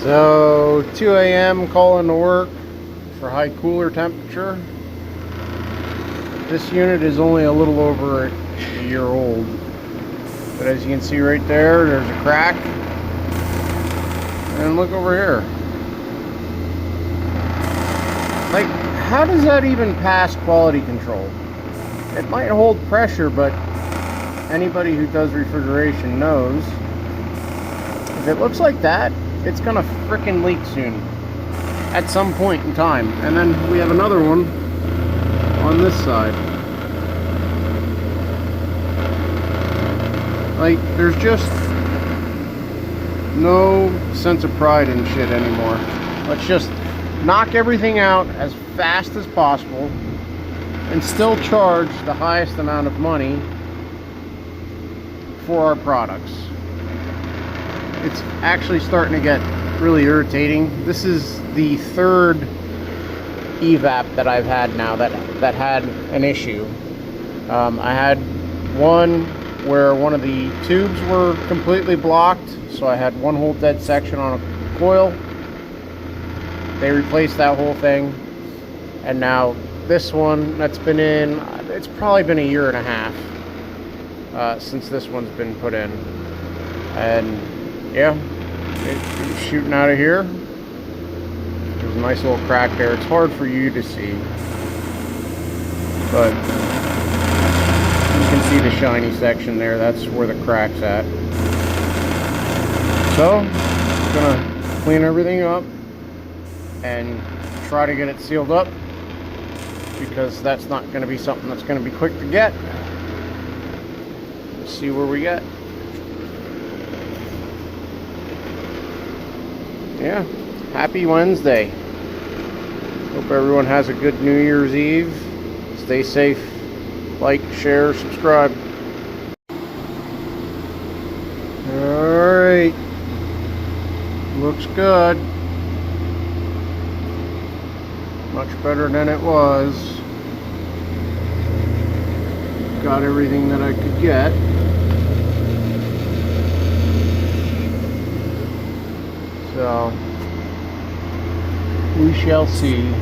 So 2 a.m. calling to work for high cooler temperature. This unit is only a little over a year old, but as you can see right there, there's a crack. And look over here. Like, how does that even pass quality control? It might hold pressure, but anybody who does refrigeration knows if it looks like that, it's gonna frickin' leak soon at some point in time. And then we have another one on this side. Like, there's just no sense of pride in shit anymore. Let's just knock everything out as fast as possible and still charge the highest amount of money for our products. It's actually starting to get really irritating. This is the third evap that I've had now that had an issue. I had one where one of the tubes were completely blocked, so I had one whole dead section on a coil. They replaced that whole thing, and now this one that's been in, it's probably been a year and a half since this one's been put in. And yeah, it's shooting out of here. There's a nice little crack there. It's hard for you to see, but you can see the shiny section there. That's where the crack's at. So I'm gonna clean everything up and try to get it sealed up, because that's not going to be something that's going to be quick to get. Let's see where we get. Yeah, happy Wednesday. Hope everyone has a good New Year's Eve. Stay safe. Like, share, subscribe. Alright. Looks good. Much better than it was. Got everything that I could get. So we shall see.